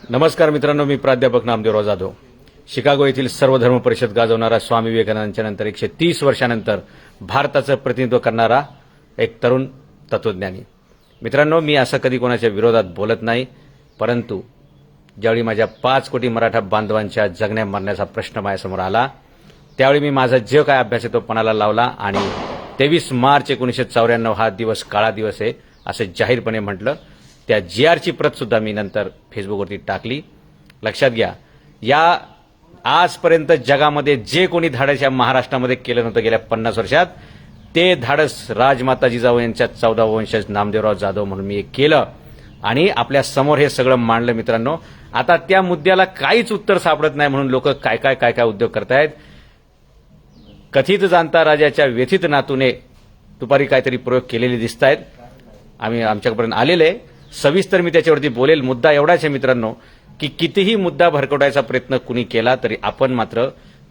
नमस्कार मित्रांनो, मी प्राध्यापक नामदेवराव जाधव. शिकागो येथील सर्व धर्म परिषद गाजवणारा स्वामी विवेकानंदांच्या नंतर 130 वर्षानंतर भारताचं प्रतिनिधित्व करणारा एक तरुण तत्वज्ञानी. मित्रांनो, मी असं कधी कोणाच्या विरोधात बोलत नाही, परंतु ज्यावेळी माझ्या 5 कोटी मराठा बांधवांच्या जगण्या मरण्याचा प्रश्न माझ्यासमोर आला, त्यावेळी मी माझा जे काय अभ्यास आहे तो पणाला लावला आणि 23 मार्च 1994 हा दिवस काळा दिवस आहे असं जाहीरपणे म्हटलं. त्या GRची प्रत सुद्धा मी नंतर फेसबुकवरती टाकली. लक्षात घ्या, या आजपर्यंत जगामध्ये जे कोणी धाडस या महाराष्ट्रामध्ये केलं नव्हतं गेल्या 50 वर्षात, ते धाडस राजमाता जिजाऊ यांच्या 14वा वंशज नामदेवराव जाधव म्हणून मी केलं आणि आपल्या समोर हे सगळं मांडलं. मित्रांनो, आता त्या मुद्द्याला काहीच उत्तर सापडत नाही म्हणून लोक काय काय उद्योग करतायत. कथित जाणता राजाच्या व्यथित नातूने दुपारी काहीतरी प्रयोग केलेले दिसत आहेत. आम्ही आमच्यापर्यंत आलेले सविस्तर मी त्याच्यावरती बोलेल. मुद्दा एवढाच आहे मित्रांनो, की कितीही मुद्दा भरकटायचा प्रयत्न कुणी केला तरी आपण मात्र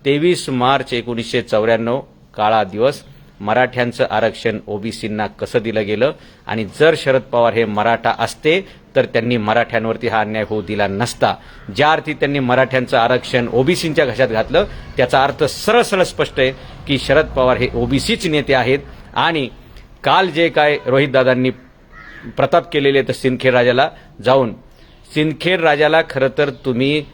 23 मार्च 1994 काळा दिवस, मराठ्यांचं आरक्षण ओबीसींना कसं दिलं गेलं आणि जर शरद पवार हे मराठा असते तर त्यांनी मराठ्यांवरती हा अन्याय होऊ दिला नसता. ज्या अर्थी त्यांनी मराठ्यांचं आरक्षण ओबीसींच्या घशात घातलं, त्याचा अर्थ सरळ सरळ स्पष्ट आहे की शरद पवार हे ओबीसीच नेते आहेत. आणि काल जे काय रोहितदादांनी प्रताप केलेले तर सिंदखेड राजाला जाऊन, सिंदखेड राजाला खरं तर तुम्ही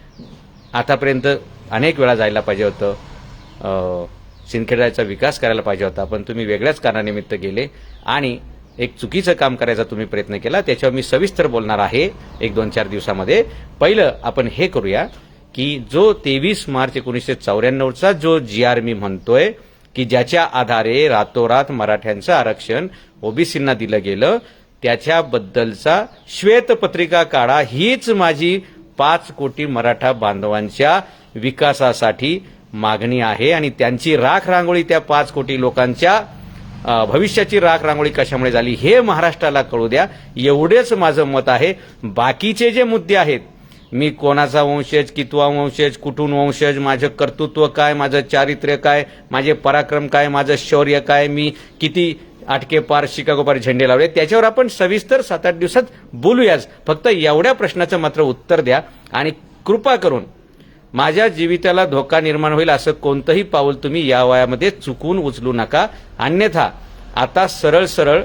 आतापर्यंत अनेक वेळा जायला पाहिजे होतं, सिंदखेड राजाचा विकास करायला पाहिजे होता, पण तुम्ही वेगळ्याच कारणानिमित्त गेले आणि एक चुकीचं काम करायचा तुम्ही प्रयत्न केला. त्याच्यावर मी सविस्तर बोलणार आहे 1-2-4 दिवसामध्ये. पहिलं आपण हे करूया की जो 23 मार्च 1994चा जो GR मी म्हणतोय की ज्याच्या आधारे रातोरात मराठ्यांचं आरक्षण ओबीसींना दिलं गेलं, त्याच्याबद्दलचा श्वेतपत्रिका काढा. हीच माझी 5 कोटी मराठा बांधवांच्या विकासासाठी मागणी आहे आणि त्यांची राख रांगोळी, त्या 5 कोटी लोकांच्या भविष्याची राख रांगोळी कशामुळे झाली हे महाराष्ट्राला कळू द्या. एवढेच माझं मत आहे. बाकीचे जे मुद्दे आहेत, मी कोणाचा वंशज, कितवा वंशज, कुठून वंशज, माझं कर्तृत्व काय, माझं चारित्र्य काय, माझे पराक्रम काय, माझं शौर्य काय, मी किती आटके पार शिकागो पार झेंडे लावले, त्याच्यावर आपण सविस्तर 7-8 दिवसात बोलूयाच. फक्त एवढ्या प्रश्नाचं मात्र उत्तर द्या आणि कृपा करून माझ्या जीविताला धोका निर्माण होईल असं कोणतंही पाऊल तुम्ही या वयामध्ये चुकून उचलू नका. अन्यथा आता सरळ सरळ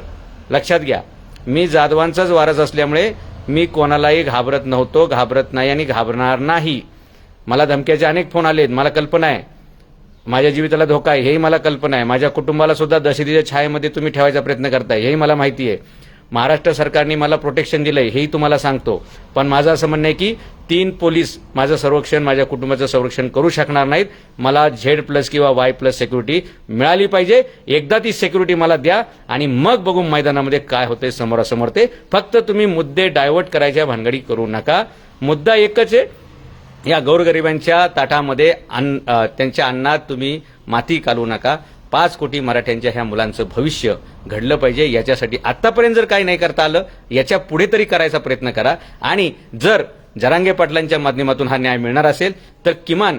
लक्षात घ्या, मी जाधवांचाच वारस असल्यामुळे मी कोणालाही घाबरत नव्हतो, घाबरत नाही आणि घाबरणार नाही. मला धमक्याचे अनेक फोन आलेत, मला कल्पना आहे. माझ्या जीविताला धोका आहे हेही मला कल्पना आहे. माझ्या कुटुंबाला सुद्धा दहशतीच्या छायेमध्ये तुम्ही ठेवायचा प्रयत्न करताय हेही मला माहिती आहे. महाराष्ट्र सरकारने मला प्रोटेक्शन दिलंय हेही तुम्हाला सांगतो. पण माझं असं म्हणणं आहे की 3 पोलीस माझं संरक्षण, माझ्या कुटुंबाचं संरक्षण करू शकणार नाहीत. मला Z+ किंवा Y+ सिक्युरिटी मिळाली पाहिजे. एकदा ती सिक्युरिटी मला द्या आणि मग बघू मैदानामध्ये काय होतंय समोरासमोर ते. फक्त तुम्ही मुद्दे डायव्हर्ट करायच्या भानगडी करू नका. मुद्दा एकच आहे, या गोरगरिबांच्या ताटामध्ये त्यांच्या अन्नात तुम्ही माती कालवू नका. 5 कोटी मराठ्यांच्या ह्या मुलांचं भविष्य घडलं पाहिजे. याच्यासाठी आतापर्यंत जर काही नाही करता आलं, याच्या पुढे तरी करायचा प्रयत्न करा. आणि जर जरांगे पाटलांच्या माध्यमातून हा न्याय मिळणार असेल तर किमान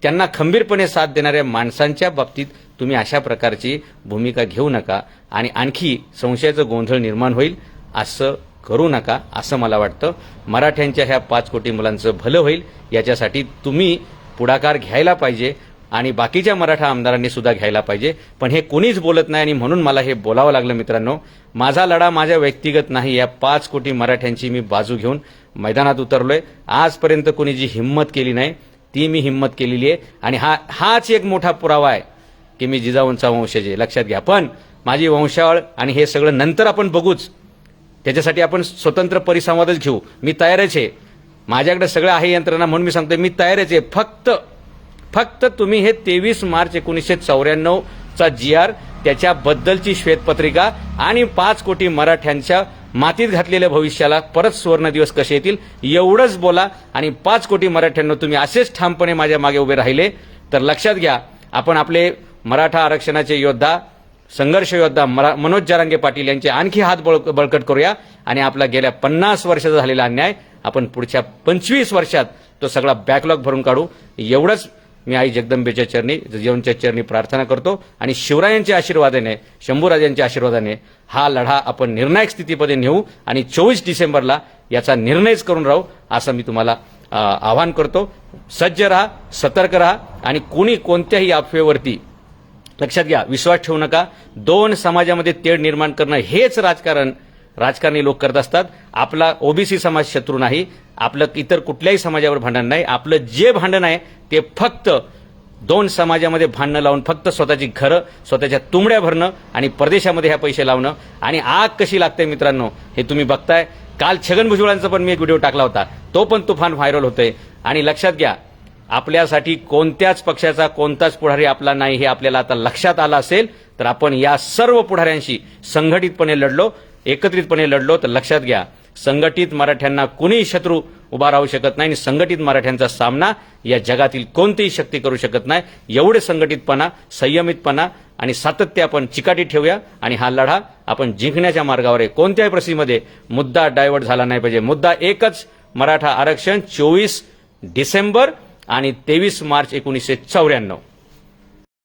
त्यांना खंबीरपणे साथ देणाऱ्या माणसांच्या बाबतीत तुम्ही अशा प्रकारची भूमिका घेऊ नका आणि आणखी संशयाचं गोंधळ निर्माण होईल असं करू नका, असं मला वाटतं. मराठ्यांच्या ह्या 5 कोटी मुलांचं भलं होईल याच्यासाठी तुम्ही पुढाकार घ्यायला पाहिजे आणि बाकीच्या मराठा आमदारांनी सुद्धा घ्यायला पाहिजे. पण हे कोणीच बोलत नाही आणि म्हणून मला हे बोलावं लागलं. मित्रांनो, माझा लढा माझ्या व्यक्तिगत नाही, या 5 कोटी मराठ्यांची मी बाजू घेऊन मैदानात उतरलोय. आजपर्यंत कोणी जी हिंमत केली नाही ती मी हिंमत केलेली आहे आणि हाच एक मोठा पुरावा आहे की मी जिजाऊंचा वंशज आहे. लक्षात घ्या. पण माझी वंशावळ आणि हे सगळं नंतर आपण बघूच, त्याच्यासाठी आपण स्वतंत्र परिसंवादच घेऊ. मी तयारच आहे, माझ्याकडे सगळं आहे यंत्रणा, म्हणून मी सांगतोय मी तयारच आहे. फक्त तुम्ही हे 23 मार्च 1994चा GR, त्याच्याबद्दलची श्वेतपत्रिका आणि 5 कोटी मराठ्यांच्या मातीत घातलेल्या भविष्याला परत सुवर्ण दिवस कसे येतील एवढंच बोला. आणि 5 कोटी मराठ्यांना तुम्ही असेच ठामपणे माझ्या मागे उभे राहिले तर लक्षात घ्या, आपण आपले मराठा आरक्षणाचे योद्धा, संघर्ष योद्धा मनोज जरांगे पाटील यांचे आणखी हात बळकट करूया आणि आपला गेल्या 50 वर्षाचा झालेला अन्याय आपण पुढच्या 25 वर्षात तो सगळा बॅकलॉग भरून काढू. एवढंच मी आई जगदंबेच्या चरणी जिजाऊंच्या चरणी प्रार्थना करतो आणि शिवरायांच्या आशीर्वादाने, शंभूराजांच्या आशीर्वादाने हा लढा आपण निर्णायक स्थितीमध्ये नेऊ आणि 24 डिसेंबरला याचा निर्णयच करून राहू असं मी तुम्हाला आवाहन करतो. सज्ज राहा, सतर्क राहा आणि कोणी कोणत्याही अफवेवरती लक्षात घ्या विश्वास ठेवू नका. दोन समाजामध्ये तेढ निर्माण करणं हेच राजकारणी लोक करत असतात. आपला ओबीसी समाज शत्रू नाही, आपलं इतर कुठल्याही समाजावर भांडण नाही. आपलं जे भांडण आहे ते फक्त दोन समाजामध्ये भांडणं लावून फक्त स्वतःची घरं, स्वतःच्या तुंबड्या भरणं आणि परदेशामध्ये ह्या पैसे लावणं. आणि आग कशी लागते मित्रांनो हे तुम्ही बघताय. काल छगन भुजबळांचा पण मी एक व्हिडिओ टाकला होता, तो पण तुफान व्हायरल होतोय. आणि लक्षात घ्या आपल्यासाठी कोणत्याच पक्षाचा कोणताच पुढारी आपला नाही हे आपल्याला आता लक्षात आलं असेल तर आपण या सर्व पुढाऱ्यांशी संघटितपणे लढलो, एकत्रितपणे लढलो तर लक्षात घ्या संघटित मराठ्यांना कुणीही शत्रू उभा राहू शकत नाही आणि संघटित मराठ्यांचा सामना या जगातील कोणतीही शक्ती करू शकत नाही. एवढे संघटितपणा, संयमितपणा आणि सातत्य आपण चिकाटी ठेवूया आणि हा लढा आपण जिंकण्याच्या मार्गावर आहे. कोणत्याही परिस्थितीमध्ये मुद्दा डायव्हर्ट झाला नाही पाहिजे. मुद्दा एकच, मराठा आरक्षण 24 डिसेंबर आणि 23 मार्च 1994.